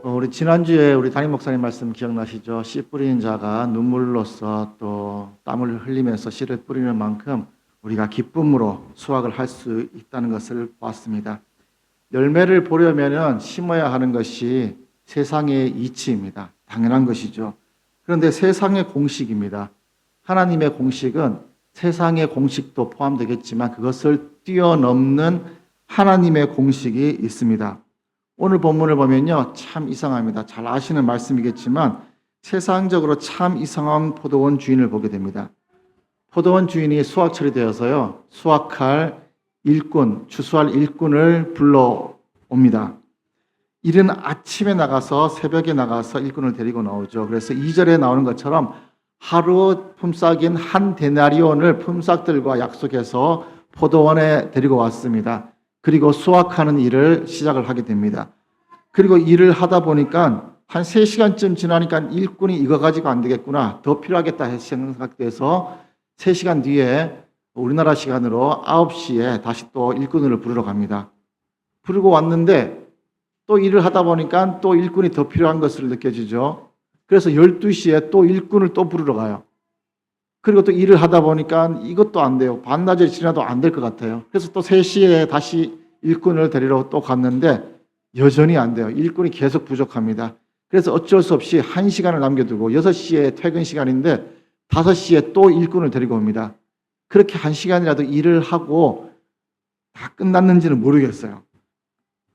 우리 지난주에 우리 담임 목사님 말씀 기억나시죠? 씨 뿌리는 자가 눈물로써 또 땀을 흘리면서 씨를 뿌리는 만큼 우리가 기쁨으로 수확을 할 수 있다는 것을 보았습니다. 열매를 보려면 심어야 하는 것이 세상의 이치입니다. 당연한 것이죠. 그런데 세상의 공식입니다. 하나님의 공식은 세상의 공식도 포함되겠지만 그것을 뛰어넘는 하나님의 공식이 있습니다. 오늘 본문을 보면요, 참 이상합니다. 잘 아시는 말씀이겠지만 세상적으로 참 이상한 포도원 주인을 보게 됩니다. 포도원 주인이 수확철이 되어서요, 수확할 일꾼, 추수할 일꾼을 불러옵니다. 이른 아침에 나가서 새벽에 나가서 일꾼을 데리고 나오죠. 그래서 2절에 나오는 것처럼 하루 품삯인 한 데나리온을 품삯들과 약속해서 포도원에 데리고 왔습니다. 그리고 수확하는 일을 시작을 하게 됩니다. 그리고 일을 하다 보니까 한 3시간쯤 지나니까 일꾼이 이거 가지고 안 되겠구나, 더 필요하겠다 생각돼서 3시간 뒤에 우리나라 시간으로 9시에 다시 또 일꾼을 부르러 갑니다. 부르고 왔는데 또 일을 하다 보니까 또 일꾼이 더 필요한 것을 느껴지죠. 그래서 12시에 또 일꾼을 또 부르러 가요. 그리고 또 일을 하다 보니까 이것도 안 돼요. 반나절 지나도 안 될 것 같아요. 그래서 또 3시에 다시 일꾼을 데리러 또 갔는데 여전히 안 돼요. 일꾼이 계속 부족합니다. 그래서 어쩔 수 없이 1시간을 남겨두고 6시에 퇴근 시간인데 5시에 또 일꾼을 데리고 옵니다. 그렇게 1시간이라도 일을 하고 다 끝났는지는 모르겠어요.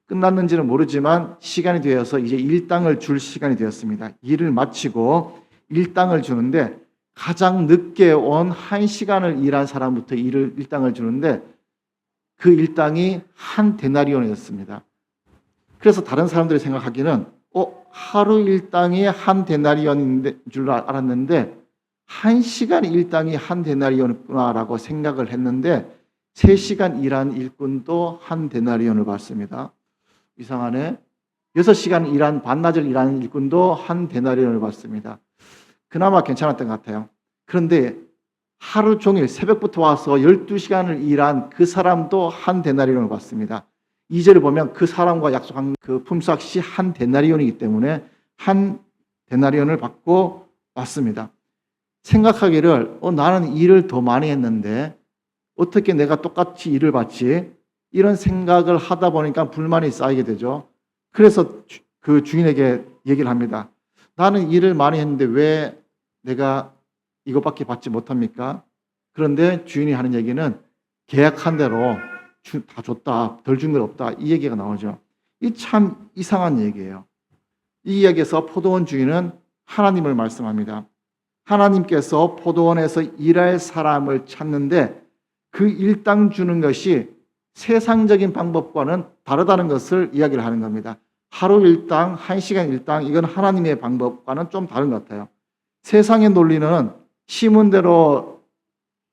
끝났는지는 모르지만 시간이 되어서 이제 일당을 줄 시간이 되었습니다. 일을 마치고 일당을 주는데 가장 늦게 온 1시간을 일한 사람부터 일당을 주는데 그 일당이 한 데나리온이었습니다. 그래서 다른 사람들이 생각하기는 하루 일당이 한 데나리온인 줄 알았는데 1시간 일당이 한 데나리온이구나라고 생각을 했는데 3시간 일한 일꾼도 한 데나리온을 받습니다. 이상하네. 6시간 일한 반나절 일하는 일꾼도 한 데나리온을 받습니다. 그나마 괜찮았던 것 같아요. 그런데 하루 종일 새벽부터 와서 12시간을 일한 그 사람도 한 데나리온을 받습니다. 2절을 보면 그 사람과 약속한 그 품삯이 한 데나리온이기 때문에 한 데나리온을 받고 왔습니다. 생각하기를 나는 일을 더 많이 했는데 어떻게 내가 똑같이 일을 받지? 이런 생각을 하다 보니까 불만이 쌓이게 되죠. 그래서 그 주인에게 얘기를 합니다. 나는 일을 많이 했는데 왜 내가 이것밖에 받지 못합니까? 그런데 주인이 하는 얘기는 계약한 대로 다 줬다, 덜 준 건 없다, 이 얘기가 나오죠. 이 참 이상한 얘기예요. 이 이야기에서 포도원 주인은 하나님을 말씀합니다. 하나님께서 포도원에서 일할 사람을 찾는데 그 일당 주는 것이 세상적인 방법과는 다르다는 것을 이야기를 하는 겁니다. 하루 일당, 1시간 일당, 이건 하나님의 방법과는 좀 다른 것 같아요. 세상의 논리는 심은 대로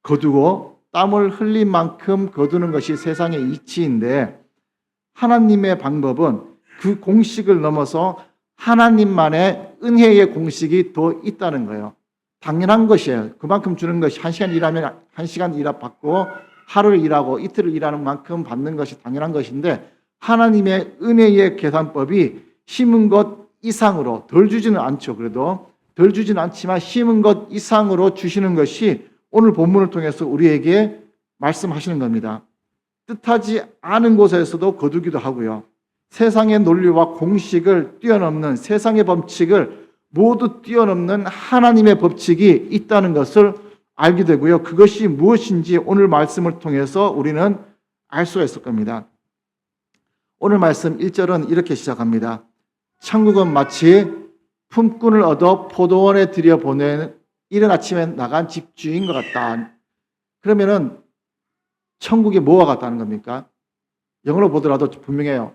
거두고 땀을 흘린 만큼 거두는 것이 세상의 이치인데 하나님의 방법은 그 공식을 넘어서 하나님만의 은혜의 공식이 더 있다는 거예요. 당연한 것이에요. 그만큼 주는 것이 1시간 일하면 1시간 받고 하루를 일하고 이틀을 일하는 만큼 받는 것이 당연한 것인데 하나님의 은혜의 계산법이 심은 것 이상으로, 덜 주지는 않죠. 그래도 덜 주지는 않지만 심은 것 이상으로 주시는 것이 오늘 본문을 통해서 우리에게 말씀하시는 겁니다. 뜻하지 않은 곳에서도 거두기도 하고요. 세상의 논리와 공식을 뛰어넘는, 세상의 법칙을 모두 뛰어넘는 하나님의 법칙이 있다는 것을 알게 되고요. 그것이 무엇인지 오늘 말씀을 통해서 우리는 알 수가 있을 겁니다. 오늘 말씀 1절은 이렇게 시작합니다. 천국은 마치 품꾼을 얻어 포도원에 들여보낸 이른 아침에 나간 집주인 것 같다. 그러면은 천국이 뭐와 같다는 겁니까? 영어로 보더라도 분명해요.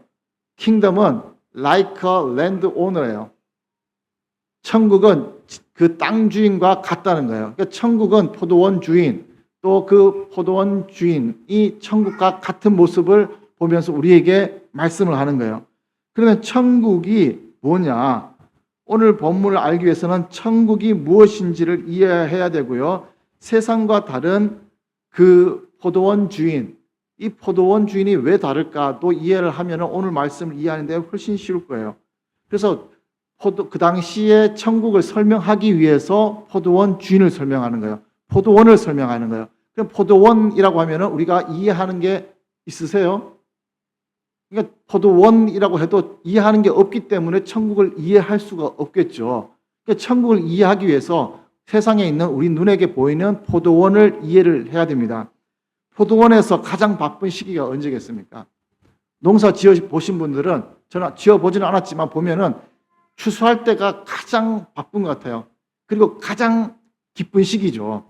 킹덤은 like a land owner예요. 천국은 그 땅 주인과 같다는 거예요. 그러니까 천국은 포도원 주인, 또 그 포도원 주인이 천국과 같은 모습을 보면서 우리에게 말씀을 하는 거예요. 그러면 천국이 뭐냐? 오늘 본문을 알기 위해서는 천국이 무엇인지를 이해해야 되고요. 세상과 다른 그 포도원 주인, 이 포도원 주인이 왜 다를까도 이해를 하면 오늘 말씀을 이해하는 데 훨씬 쉬울 거예요. 그래서 그 당시에 천국을 설명하기 위해서 포도원 주인을 설명하는 거예요. 포도원을 설명하는 거예요. 그럼 포도원이라고 하면 우리가 이해하는 게 있으세요? 그러니까 포도원이라고 해도 이해하는 게 없기 때문에 천국을 이해할 수가 없겠죠. 그러니까 천국을 이해하기 위해서 세상에 있는 우리 눈에게 보이는 포도원을 이해를 해야 됩니다. 포도원에서 가장 바쁜 시기가 언제겠습니까? 농사 지어 보신 분들은, 저는 지어 보지는 않았지만 보면은 추수할 때가 가장 바쁜 것 같아요. 그리고 가장 기쁜 시기죠.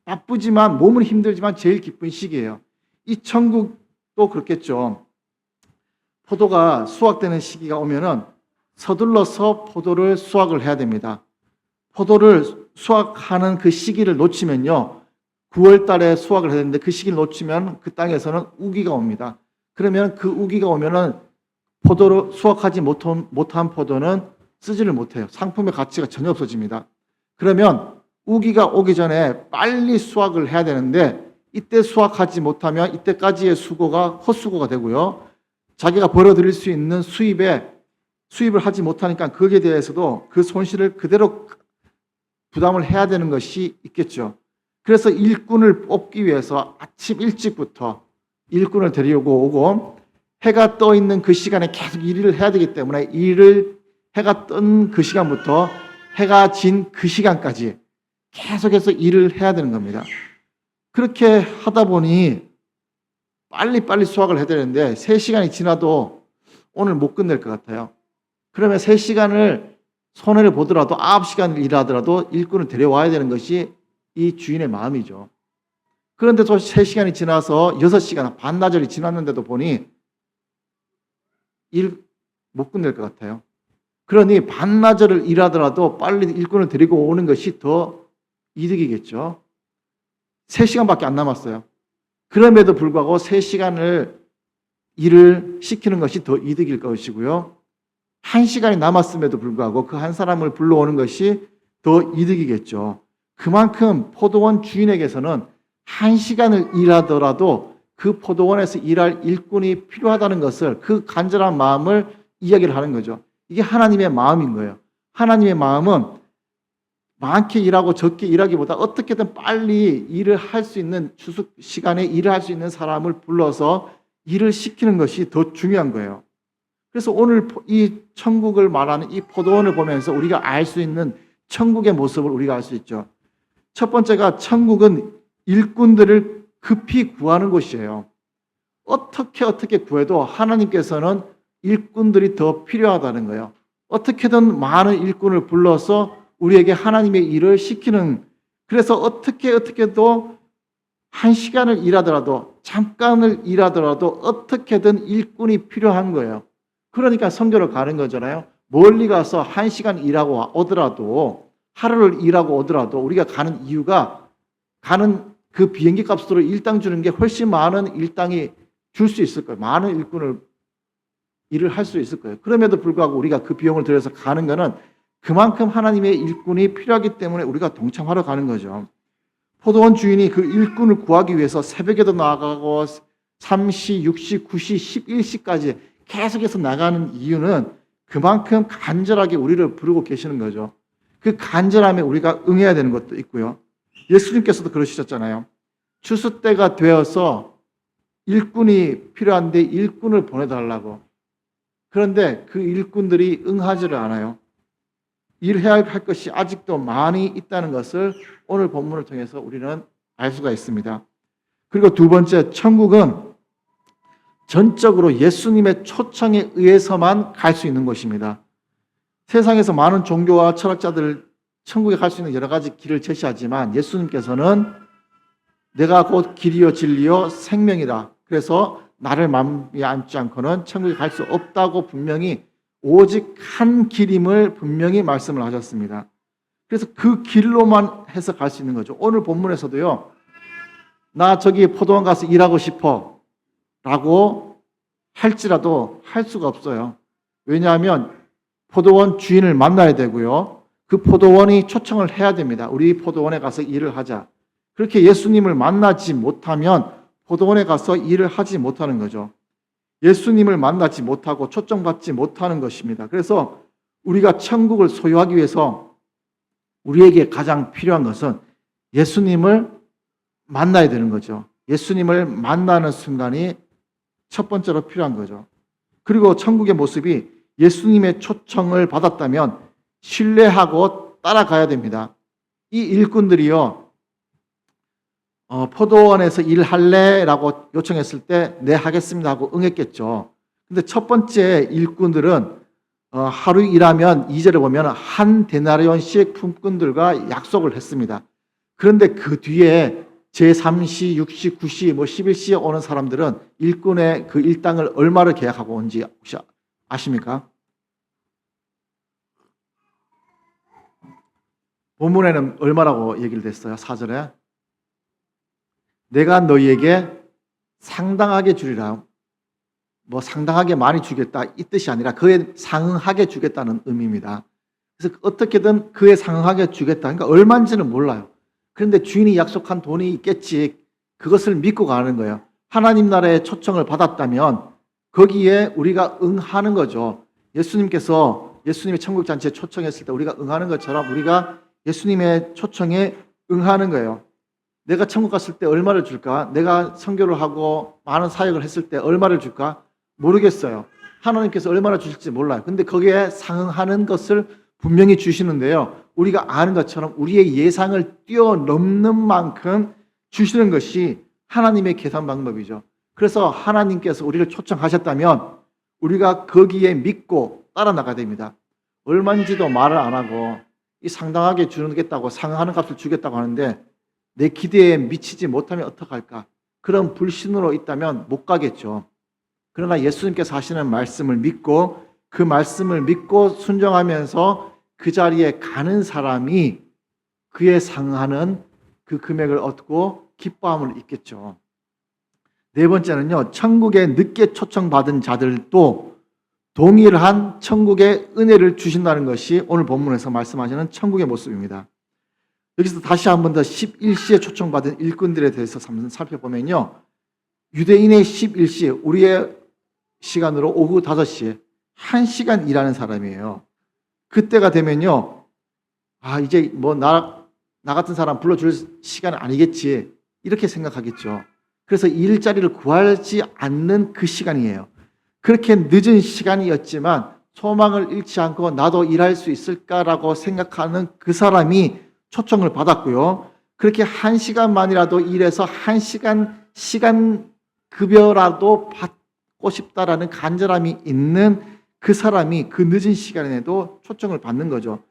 바쁘지만 몸은 힘들지만 제일 기쁜 시기예요. 이 천국도 그렇겠죠. 포도가 수확되는 시기가 오면은 서둘러서 포도를 수확을 해야 됩니다. 포도를 수확하는 그 시기를 놓치면요, 9월 달에 수확을 해야 되는데 그 시기를 놓치면 그 땅에서는 우기가 옵니다. 그러면 그 우기가 오면은 포도를 수확하지 못한 포도는 쓰지를 못해요. 상품의 가치가 전혀 없어집니다. 그러면 우기가 오기 전에 빨리 수확을 해야 되는데 이때 수확하지 못하면 이때까지의 수고가 헛수고가 되고요. 자기가 벌어들일 수 있는 수입을 하지 못하니까 거기에 대해서도 그 손실을 그대로 부담을 해야 되는 것이 있겠죠. 그래서 일꾼을 뽑기 위해서 아침 일찍부터 일꾼을 데리고 오고 해가 떠 있는 그 시간에 계속 일을 해야 되기 때문에 해가 뜬 그 시간부터 해가 진 그 시간까지 계속해서 일을 해야 되는 겁니다. 그렇게 하다 보니 빨리 수확을 해야 되는데 3시간이 지나도 오늘 못 끝낼 것 같아요. 그러면 3시간을 손해를 보더라도 9시간을 일하더라도 일꾼을 데려와야 되는 것이 이 주인의 마음이죠. 그런데 또 3시간이 지나서 6시간, 반나절이 지났는데도 보니 일 못 끝낼 것 같아요. 그러니 반나절을 일하더라도 빨리 일꾼을 데리고 오는 것이 더 이득이겠죠. 3시간밖에 안 남았어요. 그럼에도 불구하고 3시간을 일을 시키는 것이 더 이득일 것이고요. 1시간이 남았음에도 불구하고 그 한 사람을 불러오는 것이 더 이득이겠죠. 그만큼 포도원 주인에게서는 1시간을 일하더라도 그 포도원에서 일할 일꾼이 필요하다는 것을, 그 간절한 마음을 이야기를 하는 거죠. 이게 하나님의 마음인 거예요. 하나님의 마음은 많게 일하고 적게 일하기보다 어떻게든 빨리 일을 할 수 있는, 추수 시간에 일을 할 수 있는 사람을 불러서 일을 시키는 것이 더 중요한 거예요. 그래서 오늘 이 천국을 말하는 이 포도원을 보면서 우리가 알 수 있는 천국의 모습을 우리가 알 수 있죠. 첫 번째가, 천국은 일꾼들을 급히 구하는 곳이에요. 어떻게 구해도 하나님께서는 일꾼들이 더 필요하다는 거예요. 어떻게든 많은 일꾼을 불러서 우리에게 하나님의 일을 시키는, 그래서 어떻게도 1시간을 일하더라도, 잠깐을 일하더라도 어떻게든 일꾼이 필요한 거예요. 그러니까 선교를 가는 거잖아요. 멀리 가서 1시간 일하고 오더라도, 하루를 일하고 오더라도 우리가 가는 이유가, 가는 그 비행기 값으로 일당 주는 게 훨씬 많은 일당이 줄 수 있을 거예요. 많은 일을 할 수 있을 거예요. 그럼에도 불구하고 우리가 그 비용을 들여서 가는 거는 그만큼 하나님의 일꾼이 필요하기 때문에 우리가 동참하러 가는 거죠. 포도원 주인이 그 일꾼을 구하기 위해서 새벽에도 나가고 3시, 6시, 9시, 11시까지 계속해서 나가는 이유는 그만큼 간절하게 우리를 부르고 계시는 거죠. 그 간절함에 우리가 응해야 되는 것도 있고요. 예수님께서도 그러시잖아요. 추수 때가 되어서 일꾼이 필요한데 일꾼을 보내달라고. 그런데 그 일꾼들이 응하지를 않아요. 일해야 할 것이 아직도 많이 있다는 것을 오늘 본문을 통해서 우리는 알 수가 있습니다. 그리고 두 번째, 천국은 전적으로 예수님의 초청에 의해서만 갈 수 있는 곳입니다. 세상에서 많은 종교와 철학자들 천국에 갈 수 있는 여러 가지 길을 제시하지만 예수님께서는 내가 곧 길이요 진리요 생명이다. 그래서 나를 마음에 안지 않고는 천국에 갈 수 없다고 분명히, 오직 한 길임을 분명히 말씀을 하셨습니다. 그래서 그 길로만 해서 갈 수 있는 거죠. 오늘 본문에서도요, 나 저기 포도원 가서 일하고 싶어 라고 할지라도 할 수가 없어요. 왜냐하면 포도원 주인을 만나야 되고요. 그 포도원이 초청을 해야 됩니다. 우리 포도원에 가서 일을 하자. 그렇게 예수님을 만나지 못하면 포도원에 가서 일을 하지 못하는 거죠. 예수님을 만나지 못하고 초청받지 못하는 것입니다. 그래서 우리가 천국을 소유하기 위해서 우리에게 가장 필요한 것은 예수님을 만나야 되는 거죠. 예수님을 만나는 순간이 첫 번째로 필요한 거죠. 그리고 천국의 모습이 예수님의 초청을 받았다면 신뢰하고 따라가야 됩니다. 이 일꾼들이요, 포도원에서 일할래? 라고 요청했을 때 네, 하겠습니다 하고 응했겠죠. 근데 첫 번째 일꾼들은 하루 일하면 2절에 보면 한 데나리온씩 품꾼들과 약속을 했습니다. 그런데 그 뒤에 제3시, 6시, 9시, 11시에 오는 사람들은 일꾼의 그 일당을 얼마를 계약하고 온지 혹시 아십니까? 본문에는 얼마라고 얘기를 했어요? 4절에 내가 너희에게 상당하게 주리라. 상당하게 많이 주겠다 이 뜻이 아니라 그에 상응하게 주겠다는 의미입니다. 그래서 어떻게든 그에 상응하게 주겠다. 그러니까 얼마인지는 몰라요. 그런데 주인이 약속한 돈이 있겠지. 그것을 믿고 가는 거예요. 하나님 나라의 초청을 받았다면 거기에 우리가 응하는 거죠. 예수님께서 예수님의 천국잔치에 초청했을 때 우리가 응하는 것처럼 우리가 예수님의 초청에 응하는 거예요. 내가 천국 갔을 때 얼마를 줄까? 내가 선교를 하고 많은 사역을 했을 때 얼마를 줄까? 모르겠어요. 하나님께서 얼마나 주실지 몰라요. 근데 거기에 상응하는 것을 분명히 주시는데요. 우리가 아는 것처럼 우리의 예상을 뛰어넘는 만큼 주시는 것이 하나님의 계산 방법이죠. 그래서 하나님께서 우리를 초청하셨다면 우리가 거기에 믿고 따라 나가야 됩니다. 얼마인지도 말을 안 하고 이 상당하게 주겠다고 상응하는 값을 주겠다고 하는데 내 기대에 미치지 못하면 어떡할까? 그런 불신으로 있다면 못 가겠죠. 그러나 예수님께서 하시는 말씀을 믿고 그 말씀을 믿고 순종하면서 그 자리에 가는 사람이 그에 상응하는 그 금액을 얻고 기뻐함을 잊겠죠. 네 번째는요, 천국에 늦게 초청받은 자들도 동일한 천국의 은혜를 주신다는 것이 오늘 본문에서 말씀하시는 천국의 모습입니다. 여기서 다시 한 번 더 11시에 초청받은 일꾼들에 대해서 살펴보면요, 유대인의 11시, 우리의 시간으로 오후 5시에 1시간 일하는 사람이에요. 그때가 되면요, 이제 나 같은 사람 불러줄 시간은 아니겠지 이렇게 생각하겠죠. 그래서 일자리를 구하지 않는 그 시간이에요. 그렇게 늦은 시간이었지만 소망을 잃지 않고 나도 일할 수 있을까라고 생각하는 그 사람이 초청을 받았고요. 그렇게 1시간만이라도 일해서 1시간 시간 급여라도 받고 싶다라는 간절함이 있는 그 사람이 그 늦은 시간에도 초청을 받는 거죠.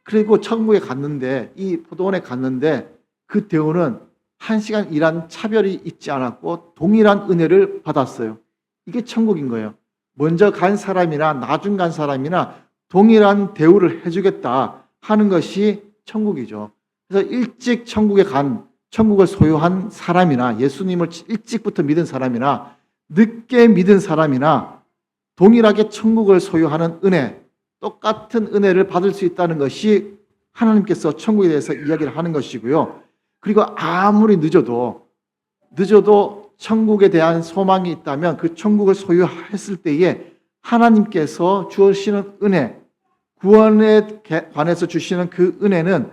그리고 천국에 갔는데, 이 포도원에 갔는데 그 대우는 1시간 일한 차별이 있지 않았고 동일한 은혜를 받았어요. 이게 천국인 거예요. 먼저 간 사람이나 나중 간 사람이나 동일한 대우를 해주겠다 하는 것이 천국이죠. 그래서 일찍 천국에 간, 천국을 소유한 사람이나 예수님을 일찍부터 믿은 사람이나 늦게 믿은 사람이나 동일하게 천국을 소유하는 은혜, 똑같은 은혜를 받을 수 있다는 것이 하나님께서 천국에 대해서 이야기를 하는 것이고요. 그리고 아무리 늦어도 천국에 대한 소망이 있다면 그 천국을 소유했을 때에 하나님께서 주시는 은혜, 구원에 관해서 주시는 그 은혜는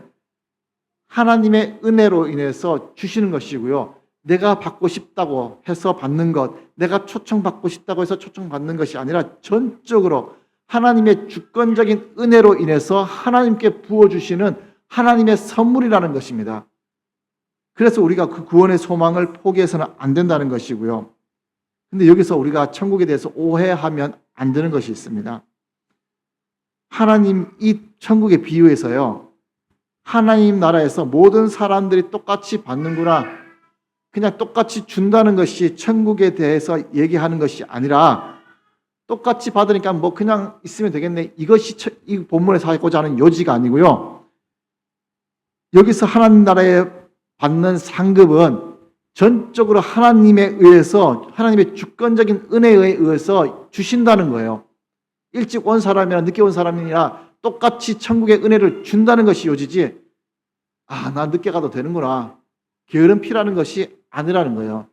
하나님의 은혜로 인해서 주시는 것이고요. 내가 받고 싶다고 해서 받는 것, 내가 초청받고 싶다고 해서 초청받는 것이 아니라 전적으로 하나님의 주권적인 은혜로 인해서 하나님께 부어주시는 하나님의 선물이라는 것입니다. 그래서 우리가 그 구원의 소망을 포기해서는 안 된다는 것이고요. 근데 여기서 우리가 천국에 대해서 오해하면 안 되는 것이 있습니다. 하나님 이 천국의 비유에서요, 하나님 나라에서 모든 사람들이 똑같이 받는구나, 그냥 똑같이 준다는 것이 천국에 대해서 얘기하는 것이 아니라 똑같이 받으니까 그냥 있으면 되겠네, 이것이 이 본문에서 하고자 하는 요지가 아니고요. 여기서 하나님 나라에 받는 상급은 전적으로 하나님에 의해서, 하나님의 주권적인 은혜에 의해서 주신다는 거예요. 일찍 온 사람이나 늦게 온 사람이나 똑같이 천국의 은혜를 준다는 것이 요지지, 나 늦게 가도 되는구나, 게으름 피라는 것이 아니라는 거예요.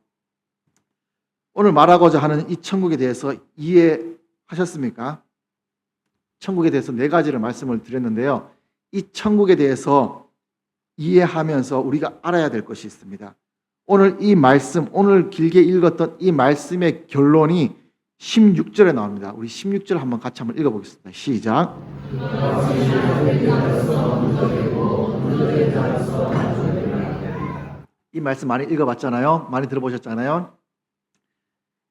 오늘 말하고자 하는 이 천국에 대해서 이해하셨습니까? 천국에 대해서 4가지를 말씀을 드렸는데요. 이 천국에 대해서 이해하면서 우리가 알아야 될 것이 있습니다. 오늘 이 말씀, 오늘 길게 읽었던 이 말씀의 결론이 16절에 나옵니다. 우리 16절 한번 같이 한번 읽어보겠습니다. 시작. 이 말씀 많이 읽어봤잖아요. 많이 들어보셨잖아요.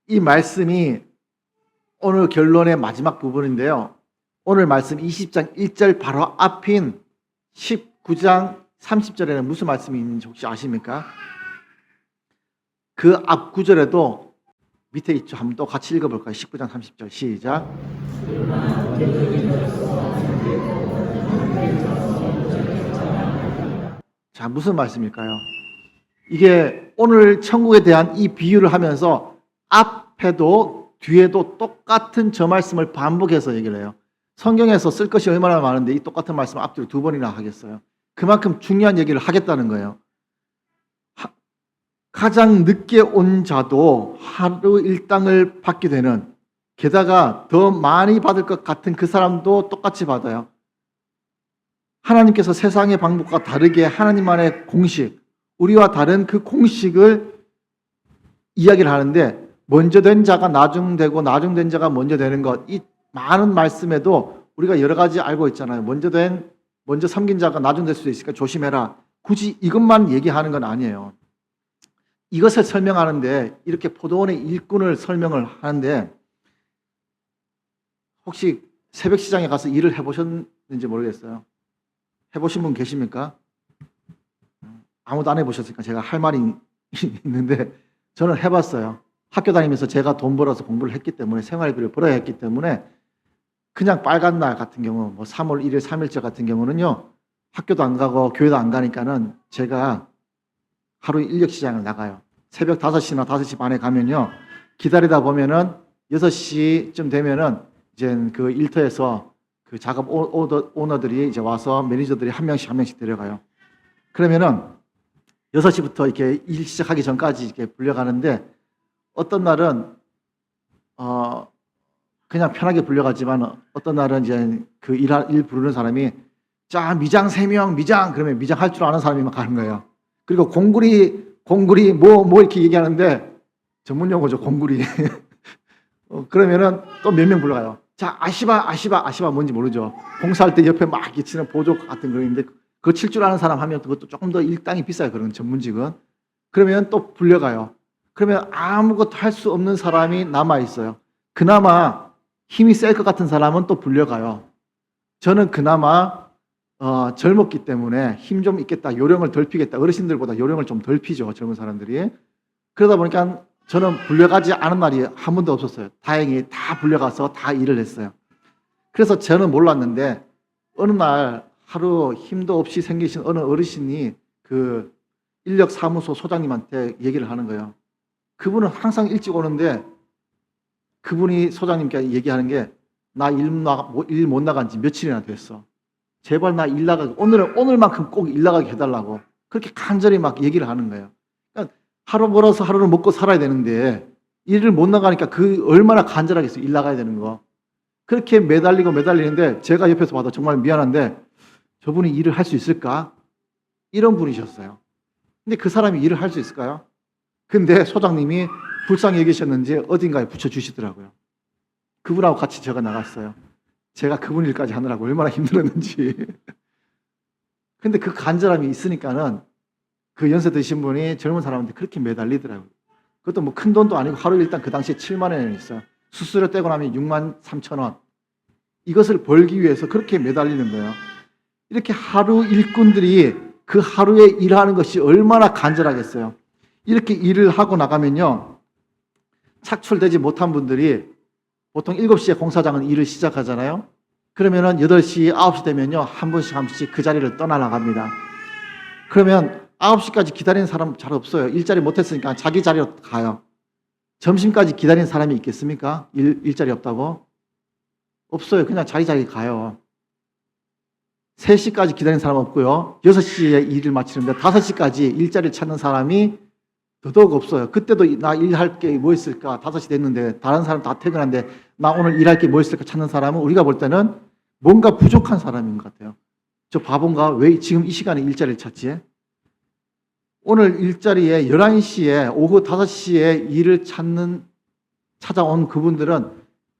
이 말씀이 오늘 결론의 마지막 부분인데요. 오늘 말씀 20장 1절 바로 앞인 19장 30절에는 무슨 말씀이 있는지 혹시 아십니까? 그 앞 구절에도 밑에 있죠. 한번 또 같이 읽어볼까요? 19장 30절 시작. 자, 무슨 말씀일까요? 이게 오늘 천국에 대한 이 비유를 하면서 앞에도 뒤에도 똑같은 저 말씀을 반복해서 얘기를 해요. 성경에서 쓸 것이 얼마나 많은데 이 똑같은 말씀을 앞뒤로 2번이나 하겠어요. 그만큼 중요한 얘기를 하겠다는 거예요. 가장 늦게 온 자도 하루 일당을 받게 되는, 게다가 더 많이 받을 것 같은 그 사람도 똑같이 받아요. 하나님께서 세상의 방법과 다르게 하나님만의 공식, 우리와 다른 그 공식을 이야기를 하는데, 먼저 된 자가 나중되고 나중된 자가 먼저 되는 것, 이 많은 말씀에도 우리가 여러 가지 알고 있잖아요. 먼저 섬긴 자가 나중될 수도 있으니까 조심해라. 굳이 이것만 얘기하는 건 아니에요. 이것을 설명하는데, 이렇게 포도원의 일꾼을 설명을 하는데, 혹시 새벽 시장에 가서 일을 해보셨는지 모르겠어요. 해보신 분 계십니까? 아무도 안 해보셨으니까 제가 할 말이 있는데, 저는 해봤어요. 학교 다니면서 제가 돈 벌어서 공부를 했기 때문에, 생활비를 벌어야 했기 때문에, 그냥 빨간 날 같은 경우, 3월 1일, 3일째 같은 경우는요, 학교도 안 가고 교회도 안 가니까는 제가 하루 인력 시장을 나가요. 새벽 5시나 5시 반에 가면요, 기다리다 보면은 6시쯤 되면은 이제 그 일터에서 그 작업 오너들이 이제 와서 매니저들이 한 명씩 데려가요. 그러면은 6시부터 이렇게 일 시작하기 전까지 이렇게 불려가는데, 어떤 날은 그냥 편하게 불려가지만, 어떤 날은 이제 그 일 부르는 사람이, 자, 미장 3명, 미장, 그러면 미장 할 줄 아는 사람이만 가는 거예요. 그리고 공구리 뭐 이렇게 얘기하는데, 전문 용어죠, 공구리. 그러면은 또 몇 명 불러가요. 자, 아시바 뭔지 모르죠. 공사할 때 옆에 막 이렇게 치는 보조 같은 거 있는데, 그거 칠 줄 아는 사람 하면 그것도 조금 더 일당이 비싸요, 그런 전문직은. 그러면 또 불려가요. 그러면 아무것도 할 수 없는 사람이 남아있어요. 그나마 힘이 셀 것 같은 사람은 또 불려가요. 저는 그나마 젊었기 때문에 힘 좀 있겠다, 요령을 덜 피겠다. 어르신들보다 요령을 좀 덜 피죠, 젊은 사람들이. 그러다 보니까 저는 불려가지 않은 날이 한 번도 없었어요. 다행히 다 불려가서 다 일을 했어요. 그래서 저는 몰랐는데, 어느 날 하루 힘도 없이 생기신 어느 어르신이 그 인력사무소 소장님한테 얘기를 하는 거예요. 그분은 항상 일찍 오는데, 그분이 소장님께 얘기하는 게, 나 일 못 나간 지 며칠이나 됐어. 제발 나 일 나가게, 오늘만큼 꼭 일 나가게 해달라고. 그렇게 간절히 막 얘기를 하는 거예요. 그러니까 하루 벌어서 하루를 먹고 살아야 되는데, 일을 못 나가니까 그 얼마나 간절하겠어요, 일 나가야 되는 거. 그렇게 매달리는데, 제가 옆에서 봐도 정말 미안한데, 저분이 일을 할 수 있을까? 이런 분이셨어요. 근데 그 사람이 일을 할 수 있을까요? 근데 소장님이 불쌍히 여기셨는지 어딘가에 붙여주시더라고요. 그분하고 같이 제가 나갔어요. 제가 그분 일까지 하느라고 얼마나 힘들었는지. 근데 그 간절함이 있으니까는 그 연세 드신 분이 젊은 사람한테 그렇게 매달리더라고요. 그것도 뭐 큰 돈도 아니고 하루 일당 그 당시에 7만 원이 있어요. 수수료 떼고 나면 6만 3천 원. 이것을 벌기 위해서 그렇게 매달리는 거예요. 이렇게 하루 일꾼들이 그 하루에 일하는 것이 얼마나 간절하겠어요. 이렇게 일을 하고 나가면요, 착출되지 못한 분들이 보통 7시에 공사장은 일을 시작하잖아요. 그러면은 8시, 9시 되면요, 한 분씩 그 자리를 떠나나갑니다. 그러면 9시까지 기다리는 사람 잘 없어요. 일자리 못했으니까 자기 자리로 가요. 점심까지 기다리는 사람이 있겠습니까? 일자리 없다고? 없어요. 그냥 자기 가요. 3시까지 기다리는 사람 없고요. 6시에 일을 마치는데 5시까지 일자리를 찾는 사람이 더더욱 없어요. 그때도 나 일할 게 뭐 있을까? 5시 됐는데 다른 사람 다 퇴근하는데 나 오늘 일할 게 뭐 있을까 찾는 사람은 우리가 볼 때는 뭔가 부족한 사람인 것 같아요. 저 바본가? 왜 지금 이 시간에 일자리를 찾지? 오늘 일자리에 11시에 오후 5시에 일을 찾아온 그분들은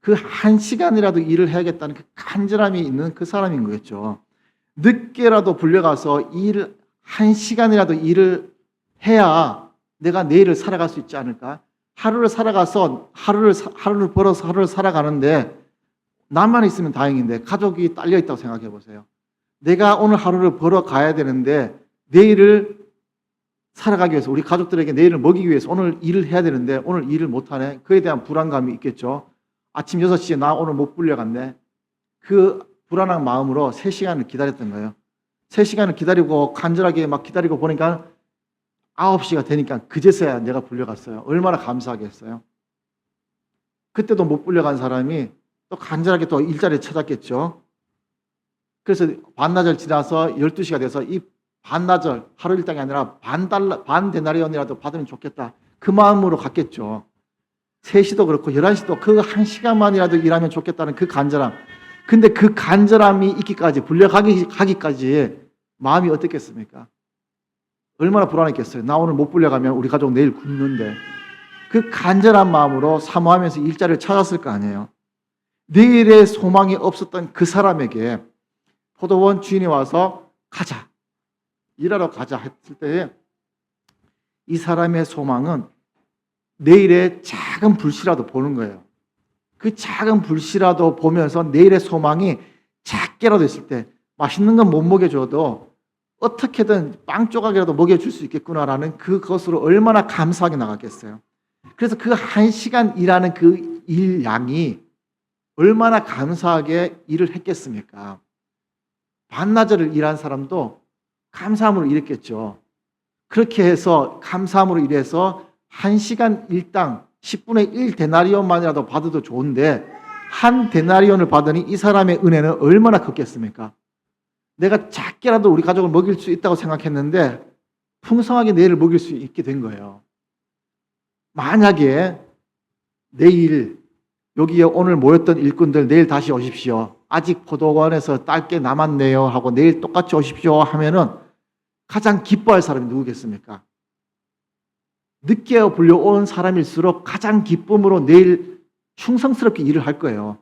그 1시간이라도 일을 해야겠다는 그 간절함이 있는 그 사람인 거겠죠. 늦게라도 불려가서 1시간이라도 일을 해야 내가 내일을 살아갈 수 있지 않을까? 하루를 살아가서 하루를 벌어서 하루를 살아가는데 나만 있으면 다행인데 가족이 딸려 있다고 생각해 보세요. 내가 오늘 하루를 벌어 가야 되는데 내일을 살아가기 위해서 우리 가족들에게 내일을 먹이기 위해서 오늘 일을 해야 되는데 오늘 일을 못하네. 그에 대한 불안감이 있겠죠. 아침 6시에 나 오늘 못 불려갔네. 그 불안한 마음으로 3시간을 기다렸던 거예요. 3시간을 기다리고 간절하게 막 기다리고 보니까 9시가 되니까 그제서야 내가 불려갔어요. 얼마나 감사하겠어요. 그때도 못 불려간 사람이 또 간절하게 또 일자리를 찾았겠죠. 그래서 반나절 지나서 12시가 돼서 이 반나절, 하루 일당이 아니라 반 데나리온이라도 받으면 좋겠다. 그 마음으로 갔겠죠. 3시도 그렇고 11시도 그 1시간만이라도 일하면 좋겠다는 그 간절함. 근데 그 간절함이 있기까지, 불려가기까지 마음이 어떻겠습니까? 얼마나 불안했겠어요. 나 오늘 못 불려가면 우리 가족 내일 굶는데. 그 간절한 마음으로 사모하면서 일자리를 찾았을 거 아니에요. 내일의 소망이 없었던 그 사람에게 포도원 주인이 와서 가자. 일하러 가자 했을 때 이 사람의 소망은 내일의 작은 불씨라도 보는 거예요. 그 작은 불씨라도 보면서 내일의 소망이 작게라도 있을 때 맛있는 건 못 먹여줘도 어떻게든 빵 조각이라도 먹여줄 수 있겠구나라는 그것으로 얼마나 감사하게 나갔겠어요. 그래서 그 1시간 일하는 그 일량이 얼마나 감사하게 일을 했겠습니까? 반나절을 일한 사람도 감사함으로 일했겠죠. 그렇게 해서 감사함으로 일해서 1시간 일당 10분의 1 데나리온만이라도 받아도 좋은데 한 데나리온을 받으니 이 사람의 은혜는 얼마나 컸겠습니까? 내가 작게라도 우리 가족을 먹일 수 있다고 생각했는데 풍성하게 내일을 먹일 수 있게 된 거예요. 만약에 내일 여기에 오늘 모였던 일꾼들 내일 다시 오십시오. 아직 포도원에서 딸 게 남았네요 하고 내일 똑같이 오십시오 하면은 가장 기뻐할 사람이 누구겠습니까? 늦게 불려온 사람일수록 가장 기쁨으로 내일 충성스럽게 일을 할 거예요.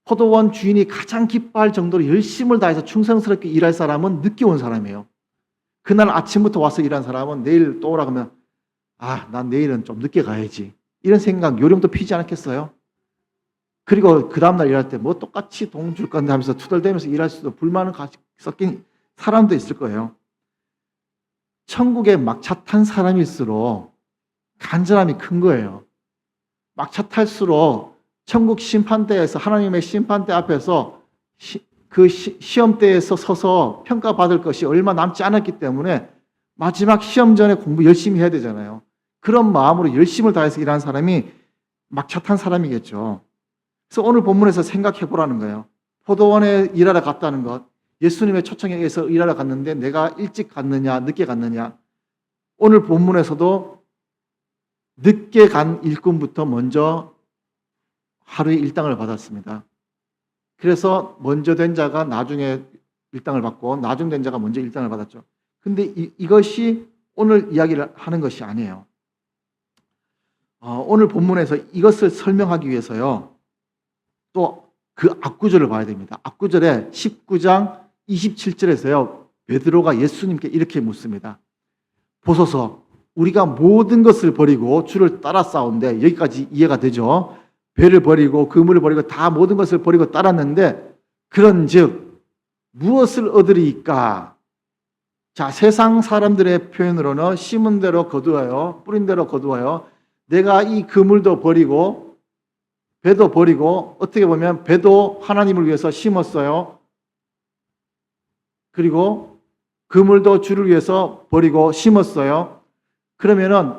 포도원 주인이 가장 기뻐할 정도로 열심을 다해서 충성스럽게 일할 사람은 늦게 온 사람이에요. 그날 아침부터 와서 일한 사람은 내일 또 오라 그러면 난 내일은 좀 늦게 가야지. 이런 생각, 요령도 피지 않았겠어요? 그리고 그 다음날 일할 때 뭐 똑같이 돈 줄 건데 하면서 투덜대면서 일할 수도 불만은 섞인 사람도 있을 거예요. 천국에 막차 탄 사람일수록 간절함이 큰 거예요. 막차 탈수록 천국 심판대에서 하나님의 심판대 앞에서 그 시험대에서 서서 평가받을 것이 얼마 남지 않았기 때문에 마지막 시험 전에 공부 열심히 해야 되잖아요. 그런 마음으로 열심을 다해서 일하는 사람이 막차 탄 사람이겠죠. 그래서 오늘 본문에서 생각해 보라는 거예요. 포도원에 일하러 갔다는 것, 예수님의 초청에 의해서 일하러 갔는데 내가 일찍 갔느냐 늦게 갔느냐. 오늘 본문에서도 늦게 간 일꾼부터 먼저 하루에 일당을 받았습니다. 그래서 먼저 된 자가 나중에 일당을 받고 나중된 자가 먼저 일당을 받았죠. 근데 이것이 오늘 이야기를 하는 것이 아니에요. 오늘 본문에서 이것을 설명하기 위해서요. 또 그 앞구절을 봐야 됩니다. 앞구절에 19장 27절에서요. 베드로가 예수님께 이렇게 묻습니다. 보소서 우리가 모든 것을 버리고 주를 따라 싸운데 여기까지 이해가 되죠. 배를 버리고 그물을 버리고 다 모든 것을 버리고 따랐는데 그런즉 무엇을 얻으리이까? 자, 세상 사람들의 표현으로는 심은 대로 거두어요. 뿌린 대로 거두어요. 내가 이 그물도 버리고 배도 버리고 어떻게 보면 배도 하나님을 위해서 심었어요. 그리고 그물도 주를 위해서 버리고 심었어요. 그러면은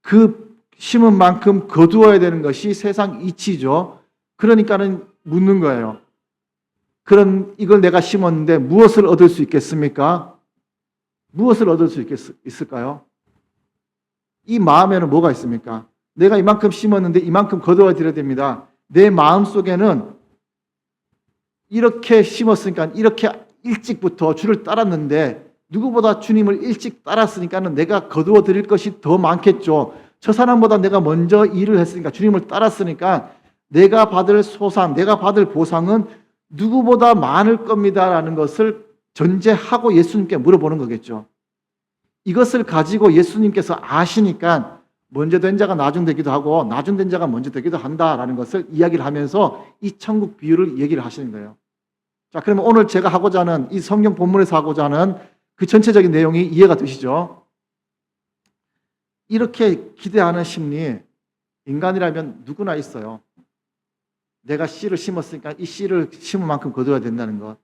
그 심은 만큼 거두어야 되는 것이 세상 이치죠. 그러니까는 묻는 거예요. 그럼 이걸 내가 심었는데 무엇을 얻을 수 있겠습니까? 무엇을 얻을 수 있을까요? 이 마음에는 뭐가 있습니까? 내가 이만큼 심었는데 이만큼 거두어 드려야 됩니다. 내 마음 속에는 이렇게 심었으니까 이렇게 일찍부터 주를 따랐는데 누구보다 주님을 일찍 따랐으니까는 내가 거두어 드릴 것이 더 많겠죠. 저 사람보다 내가 먼저 일을 했으니까 주님을 따랐으니까 내가 받을 소상, 내가 받을 보상은 누구보다 많을 겁니다라는 것을 전제하고 예수님께 물어보는 거겠죠. 이것을 가지고 예수님께서 아시니까 먼저 된 자가 나중 되기도 하고 나중 된 자가 먼저 되기도 한다라는 것을 이야기를 하면서 이 천국 비유를 얘기를 하시는 거예요. 자, 그러면 오늘 제가 하고자 하는 이 성경 본문에서 하고자 하는 그 전체적인 내용이 이해가 되시죠? 이렇게 기대하는 심리, 인간이라면 누구나 있어요. 내가 씨를 심었으니까 이 씨를 심은 만큼 거둬야 된다는 것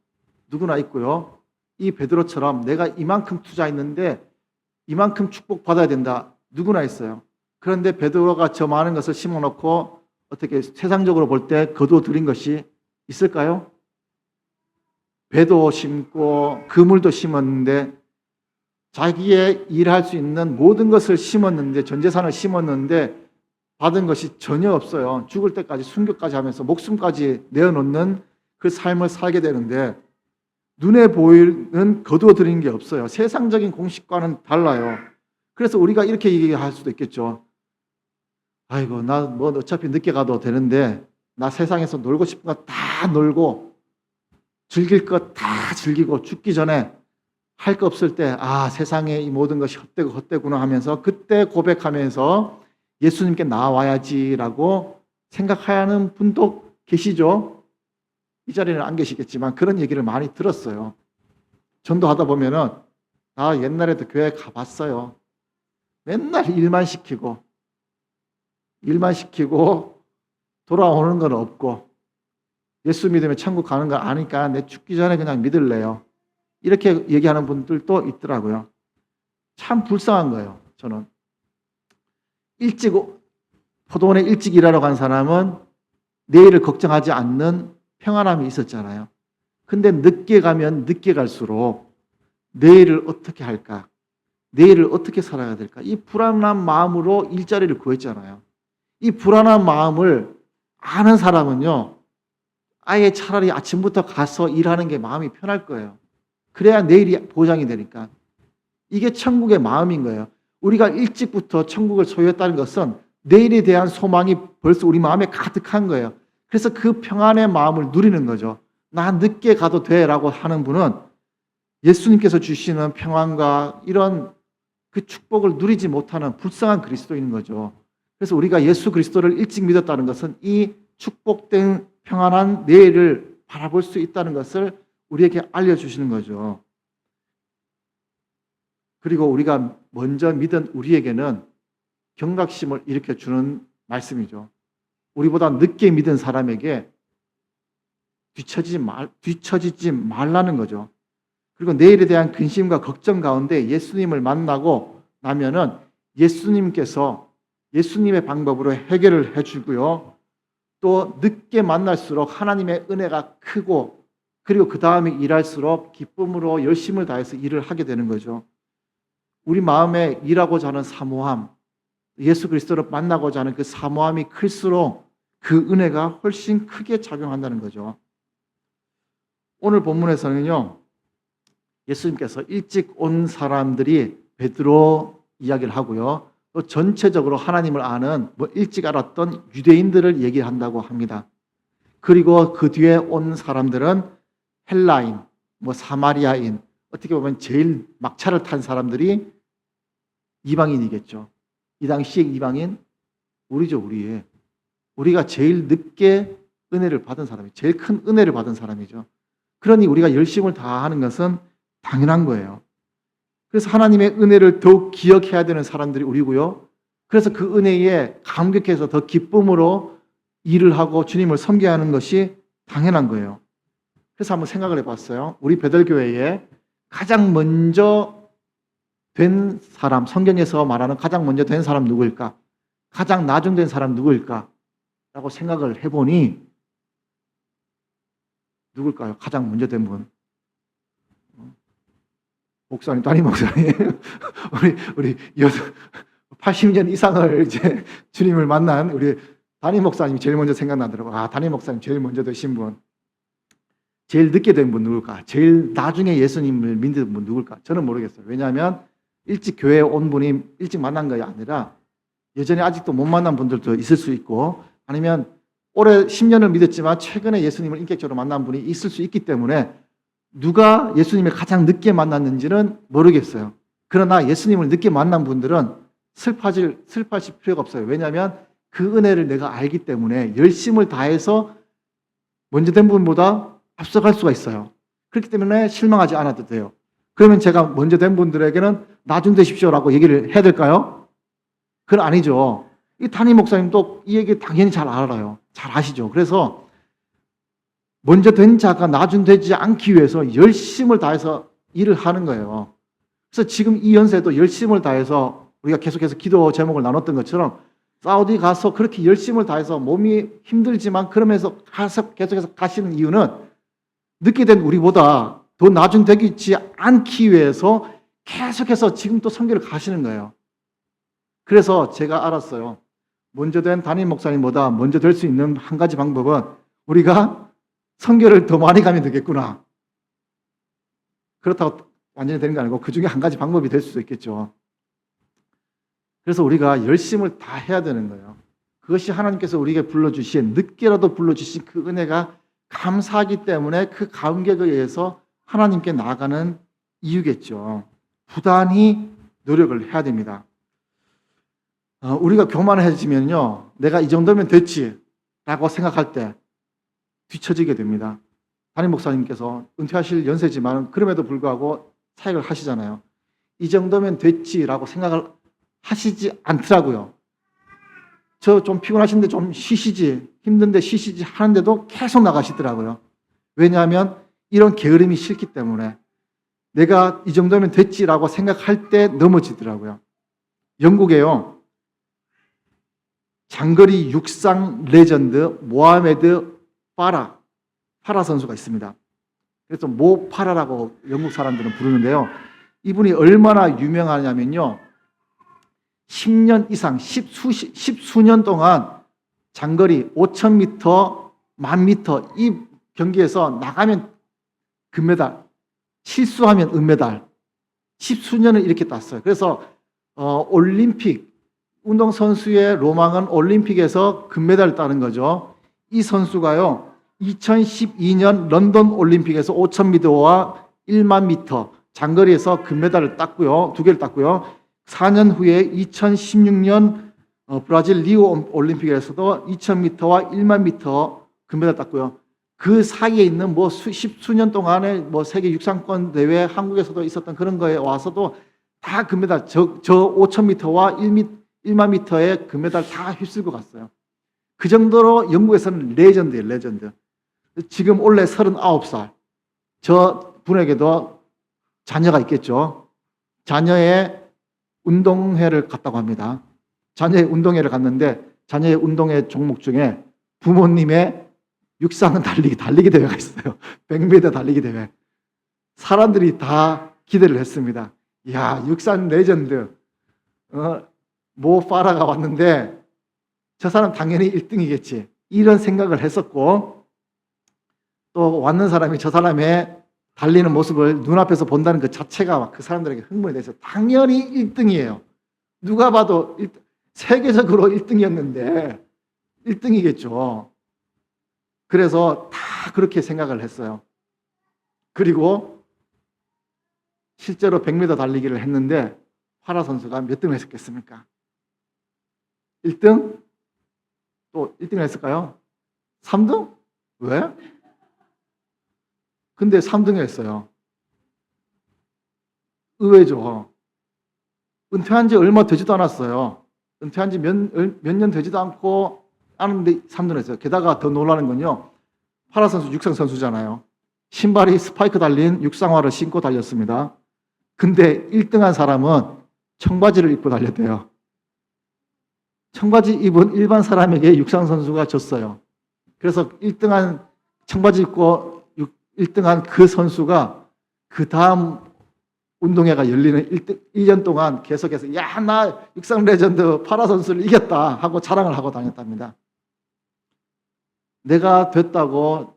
누구나 있고요. 이 베드로처럼 내가 이만큼 투자했는데 이만큼 축복받아야 된다. 누구나 있어요. 그런데 베드로가 저 많은 것을 심어놓고 어떻게 세상적으로 볼 때 거두어 들인 것이 있을까요? 배도 심고 그물도 심었는데 자기의 일할 수 있는 모든 것을 심었는데 전 재산을 심었는데 받은 것이 전혀 없어요. 죽을 때까지 순교까지 하면서 목숨까지 내어놓는 그 삶을 살게 되는데 눈에 보이는 거두어 들이는 게 없어요. 세상적인 공식과는 달라요. 그래서 우리가 이렇게 얘기할 수도 있겠죠. 아이고 나 뭐 어차피 늦게 가도 되는데 나 세상에서 놀고 싶은 거 다 놀고 즐길 것 다 즐기고 죽기 전에 할 거 없을 때 아 세상에 이 모든 것이 헛되고 헛되구나 하면서 그때 고백하면서 예수님께 나와야지라고 생각하는 분도 계시죠. 이 자리는 안 계시겠지만 그런 얘기를 많이 들었어요. 전도하다 보면은 나 옛날에도 교회 가봤어요. 맨날 일만 시키고 돌아오는 건 없고 예수 믿으면 천국 가는 거 아니까 내 죽기 전에 그냥 믿을래요. 이렇게 얘기하는 분들도 있더라고요. 참 불쌍한 거예요. 저는 일찍 포도원에 일찍 일하러 간 사람은 내일을 걱정하지 않는 평안함이 있었잖아요. 근데 늦게 가면 늦게 갈수록 내일을 어떻게 할까? 내일을 어떻게 살아야 될까? 이 불안한 마음으로 일자리를 구했잖아요. 이 불안한 마음을 아는 사람은요, 아예 차라리 아침부터 가서 일하는 게 마음이 편할 거예요. 그래야 내일이 보장이 되니까. 이게 천국의 마음인 거예요. 우리가 일찍부터 천국을 소유했다는 것은 내일에 대한 소망이 벌써 우리 마음에 가득한 거예요. 그래서 그 평안의 마음을 누리는 거죠. 나 늦게 가도 돼라고 하는 분은 예수님께서 주시는 평안과 이런 그 축복을 누리지 못하는 불쌍한 그리스도인 거죠. 그래서 우리가 예수 그리스도를 일찍 믿었다는 것은 이 축복된 평안한 내일을 바라볼 수 있다는 것을 우리에게 알려주시는 거죠. 그리고 우리가 먼저 믿은 우리에게는 경각심을 일으켜주는 말씀이죠. 우리보다 늦게 믿은 사람에게 뒤처지지 말라는 거죠. 그리고 내일에 대한 근심과 걱정 가운데 예수님을 만나고 나면은 예수님께서 예수님의 방법으로 해결을 해주고요. 또 늦게 만날수록 하나님의 은혜가 크고 그리고 그 다음에 일할수록 기쁨으로 열심을 다해서 일을 하게 되는 거죠. 우리 마음에 일하고자 하는 사모함, 예수 그리스도를 만나고자 하는 그 사모함이 클수록 그 은혜가 훨씬 크게 작용한다는 거죠. 오늘 본문에서는요, 예수님께서 일찍 온 사람들이 베드로 이야기를 하고요. 또 전체적으로 하나님을 아는 일찍 알았던 유대인들을 얘기한다고 합니다. 그리고 그 뒤에 온 사람들은 헬라인, 사마리아인, 어떻게 보면 제일 막차를 탄 사람들이 이방인이겠죠. 이 당시에 이방인 우리죠, 우리. 우리가 제일 늦게 은혜를 받은 사람이, 제일 큰 은혜를 받은 사람이죠. 그러니 우리가 열심을 다하는 것은 당연한 거예요. 그래서 하나님의 은혜를 더욱 기억해야 되는 사람들이 우리고요. 그래서 그 은혜에 감격해서 더 기쁨으로 일을 하고 주님을 섬겨야 하는 것이 당연한 거예요. 그래서 한번 생각을 해봤어요. 우리 베들교회에 가장 먼저 된 사람, 성경에서 말하는 가장 먼저 된 사람 누구일까? 가장 나중된 사람 누구일까? 라고 생각을 해보니 누굴까요? 가장 먼저 된 분. 목사님, 담임 목사님. 우리 80년 이상을 이제 주님을 만난 우리 담임 목사님이 제일 먼저 생각나더라고요. 아, 담임 목사님 제일 먼저 되신 분. 제일 늦게 된 분 누굴까? 제일 나중에 예수님을 믿는 분 누굴까? 저는 모르겠어요. 왜냐하면 일찍 교회에 온 분이 일찍 만난 것이 아니라 여전히 아직도 못 만난 분들도 있을 수 있고, 아니면 올해 10년을 믿었지만 최근에 예수님을 인격적으로 만난 분이 있을 수 있기 때문에 누가 예수님을 가장 늦게 만났는지는 모르겠어요. 그러나 예수님을 늦게 만난 분들은 슬퍼하실 필요가 없어요. 왜냐하면 그 은혜를 내가 알기 때문에 열심을 다해서 먼저 된 분보다 앞서갈 수가 있어요. 그렇기 때문에 실망하지 않아도 돼요. 그러면 제가 먼저 된 분들에게는 나중 되십시오라고 얘기를 해야 될까요? 그건 아니죠. 이 담임 목사님도 이 얘기 당연히 잘 알아요. 잘 아시죠. 그래서 먼저 된 자가 나중 되지 않기 위해서 열심을 다해서 일을 하는 거예요. 그래서 지금 이 연세도 열심을 다해서 우리가 계속해서 기도 제목을 나눴던 것처럼 사우디 가서 그렇게 열심을 다해서 몸이 힘들지만 그러면서 계속해서 가시는 이유는 늦게 된 우리보다 더 나중 되지 않기 위해서 계속해서 지금 또 선교를 가시는 거예요. 그래서 제가 알았어요. 먼저 된 담임 목사님보다 먼저 될 수 있는 한 가지 방법은 우리가 선교를 더 많이 가면 되겠구나. 그렇다고 완전히 되는 게 아니고 그 중에 한 가지 방법이 될 수도 있겠죠. 그래서 우리가 열심을 다 해야 되는 거예요. 그것이 하나님께서 우리에게 불러주신, 늦게라도 불러주신 그 은혜가 감사하기 때문에 그 감격에 의해서 하나님께 나아가는 이유겠죠. 부단히 노력을 해야 됩니다. 우리가 교만해지면요, 내가 이 정도면 됐지 라고 생각할 때 뒤처지게 됩니다. 담임 목사님께서 은퇴하실 연세지만 그럼에도 불구하고 사역을 하시잖아요. 이 정도면 됐지라고 생각을 하시지 않더라고요. 저 좀 피곤하신데 좀 쉬시지, 힘든데 쉬시지 하는데도 계속 나가시더라고요. 왜냐하면 이런 게으름이 싫기 때문에 내가 이 정도면 됐지라고 생각할 때 넘어지더라고요. 영국에요, 장거리 육상 레전드 모하메드 파라 선수가 있습니다. 그래서 모 파라라고 영국 사람들은 부르는데요. 이분이 얼마나 유명하냐면요, 10년 이상, 십수년 동안 장거리 5,000m, 10,000m 이 경기에서 나가면 금메달, 실수하면 은메달, 십수년을 이렇게 땄어요. 그래서 올림픽, 운동선수의 로망은 올림픽에서 금메달을 따는 거죠. 이 선수가요, 2012년 런던 올림픽에서 5,000m와 10,000m 장거리에서 금메달을 땄고요. 2개를 땄고요. 4년 후에 2016년 브라질 리우 올림픽에서도 2,000m와 10,000m 금메달 땄고요. 그 사이에 있는 십수년 동안의 세계 육상권 대회, 한국에서도 있었던 그런 거에 와서도 다 금메달, 저 5,000m와 10,000m의 금메달 다 휩쓸고 갔어요. 그 정도로 영국에서는 레전드예요, 레전드. 지금 올해 39살. 저 분에게도 자녀가 있겠죠. 자녀의 운동회를 갔다고 합니다. 자녀의 운동회를 갔는데 자녀의 운동회 종목 중에 부모님의 육상 달리기 대회가 있어요. 100m 달리기 대회. 사람들이 다 기대를 했습니다. 이야, 육상 레전드 모 파라가 왔는데 저 사람 당연히 1등이겠지. 이런 생각을 했었고, 또 왔는 사람이 저 사람의 달리는 모습을 눈앞에서 본다는 그 자체가 그 사람들에게 흥분이 돼서 당연히 1등이에요. 누가 봐도 세계적으로 1등이었는데 1등이겠죠. 그래서 다 그렇게 생각을 했어요. 그리고 실제로 100m 달리기를 했는데 파라 선수가 몇 등을 했었겠습니까? 1등? 또 1등을 했을까요? 3등? 왜? 근데 3등을 했어요. 의외죠. 은퇴한 지 얼마 되지도 않았어요. 은퇴한 지 몇 년 되지도 않고 하는데 3등을 했어요. 게다가 더 놀라는 건요, 파라 선수 육상 선수잖아요. 신발이 스파이크 달린 육상화를 신고 달렸습니다. 근데 1등한 사람은 청바지를 입고 달렸대요. 청바지 입은 일반 사람에게 육상 선수가 졌어요. 그래서 1등한 청바지 입고 1등한 그 선수가 그 다음 운동회가 열리는 1년 동안 계속해서 야, 나 육상 레전드 파라 선수를 이겼다 하고 자랑을 하고 다녔답니다. 내가 됐다고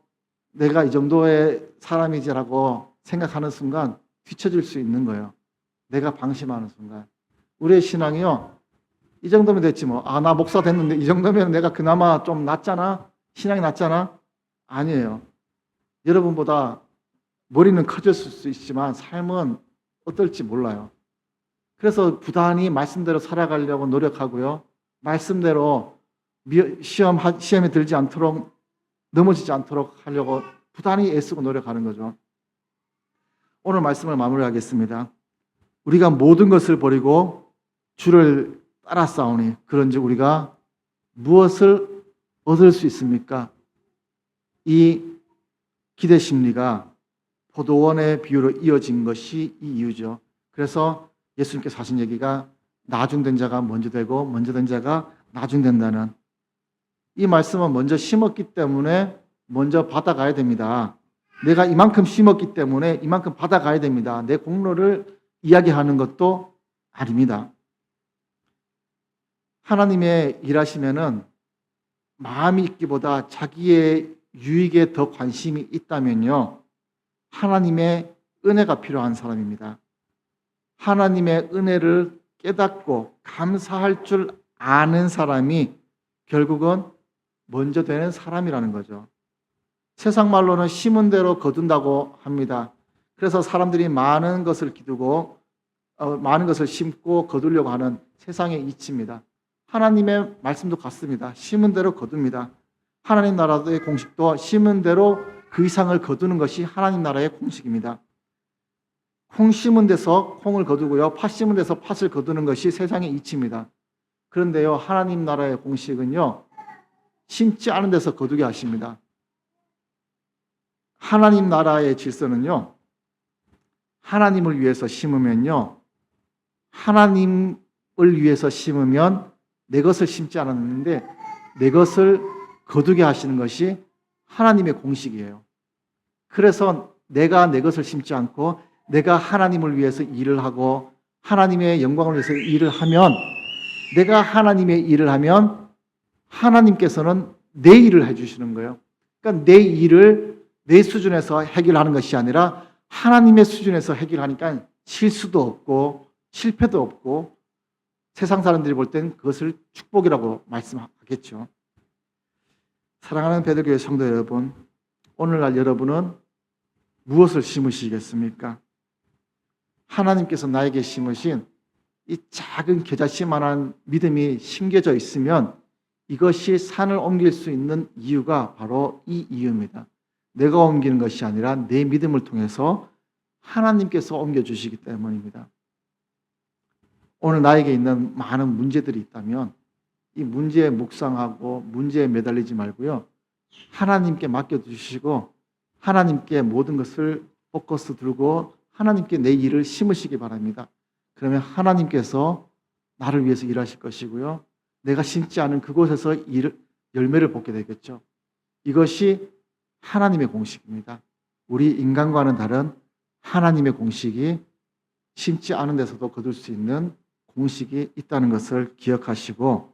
내가 이 정도의 사람이지라고 생각하는 순간 뒤처질 수 있는 거예요. 내가 방심하는 순간. 우리의 신앙이요. 이 정도면 됐지 뭐. 아, 나 목사 됐는데 이 정도면 내가 그나마 좀 낫잖아? 신앙이 낫잖아? 아니에요. 여러분보다 머리는 커졌을 수 있지만 삶은 어떨지 몰라요. 그래서 부단히 말씀대로 살아가려고 노력하고요. 말씀대로 시험에 들지 않도록 넘어지지 않도록 하려고 부단히 애쓰고 노력하는 거죠. 오늘 말씀을 마무리하겠습니다. 우리가 모든 것을 버리고 주를 따라 싸우니 그런즉 우리가 무엇을 얻을 수 있습니까? 이 기대 심리가 포도원의 비유로 이어진 것이 이 이유죠. 그래서 예수님께서 하신 얘기가 나중된 자가 먼저 되고 먼저 된 자가 나중된다는 이 말씀은 먼저 심었기 때문에 먼저 받아가야 됩니다. 내가 이만큼 심었기 때문에 이만큼 받아가야 됩니다. 내 공로를 이야기하는 것도 아닙니다. 하나님의 일하시면은 마음이 있기보다 자기의 유익에 더 관심이 있다면요. 하나님의 은혜가 필요한 사람입니다. 하나님의 은혜를 깨닫고 감사할 줄 아는 사람이 결국은 먼저 되는 사람이라는 거죠. 세상 말로는 심은 대로 거둔다고 합니다. 그래서 사람들이 많은 것을 기두고 많은 것을 심고 거두려고 하는 세상의 이치입니다. 하나님의 말씀도 같습니다. 심은 대로 거둡니다. 하나님 나라의 공식도 심은 대로 그 이상을 거두는 것이 하나님 나라의 공식입니다. 콩 심은 데서 콩을 거두고요. 팥 심은 데서 팥을 거두는 것이 세상의 이치입니다. 그런데요, 하나님 나라의 공식은요, 심지 않은 데서 거두게 하십니다. 하나님 나라의 질서는요, 하나님을 위해서 심으면요, 하나님을 위해서 심으면 내 것을 심지 않았는데 내 것을 거두게 하시는 것이 하나님의 공식이에요. 그래서 내가 내 것을 심지 않고 내가 하나님을 위해서 일을 하고 하나님의 영광을 위해서 일을 하면 내가 하나님의 일을 하면 하나님께서는 내 일을 해주시는 거예요. 그러니까 내 일을 내 수준에서 해결하는 것이 아니라 하나님의 수준에서 해결하니까 실수도 없고 실패도 없고 세상 사람들이 볼 땐 그것을 축복이라고 말씀하겠죠. 사랑하는 베들교회 성도 여러분, 오늘날 여러분은 무엇을 심으시겠습니까? 하나님께서 나에게 심으신 이 작은 겨자씨만한 믿음이 심겨져 있으면 이것이 산을 옮길 수 있는 이유가 바로 이 이유입니다. 내가 옮기는 것이 아니라 내 믿음을 통해서 하나님께서 옮겨주시기 때문입니다. 오늘 나에게 있는 많은 문제들이 있다면 이 문제에 묵상하고 문제에 매달리지 말고요. 하나님께 맡겨주시고 하나님께 모든 것을 포커스 두고 하나님께 내 일을 심으시기 바랍니다. 그러면 하나님께서 나를 위해서 일하실 것이고요. 내가 심지 않은 그곳에서 열매를 보게 되겠죠. 이것이 하나님의 공식입니다. 우리 인간과는 다른 하나님의 공식이 심지 않은 데서도 거둘 수 있는 공식이 있다는 것을 기억하시고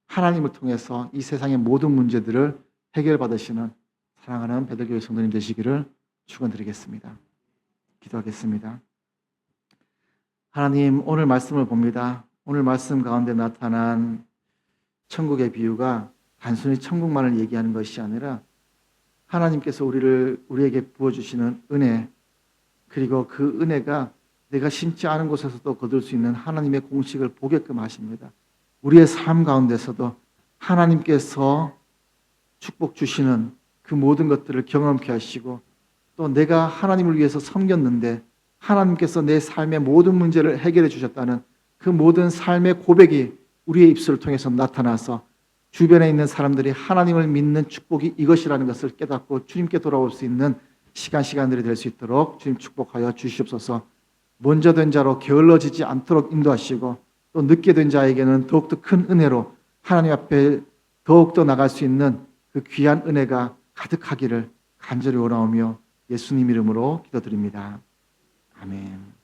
하나님을 통해서 이 세상의 모든 문제들을 해결받으시는 사랑하는 베들교회 성도님 되시기를 축원드리겠습니다. 기도하겠습니다. 하나님, 오늘 말씀을 봅니다. 오늘 말씀 가운데 나타난 천국의 비유가 단순히 천국만을 얘기하는 것이 아니라 하나님께서 우리에게 부어주시는 은혜, 그리고 그 은혜가 내가 심지 않은 곳에서도 거둘 수 있는 하나님의 공식을 보게끔 하십니다. 우리의 삶 가운데서도 하나님께서 축복 주시는 그 모든 것들을 경험케 하시고 또 내가 하나님을 위해서 섬겼는데 하나님께서 내 삶의 모든 문제를 해결해 주셨다는 그 모든 삶의 고백이 우리의 입술을 통해서 나타나서 주변에 있는 사람들이 하나님을 믿는 축복이 이것이라는 것을 깨닫고 주님께 돌아올 수 있는 시간들이 될 수 있도록 주님 축복하여 주시옵소서. 먼저 된 자로 게을러지지 않도록 인도하시고 또 늦게 된 자에게는 더욱더 큰 은혜로 하나님 앞에 더욱더 나갈 수 있는 그 귀한 은혜가 가득하기를 간절히 원하오며 예수님 이름으로 기도드립니다. 아멘.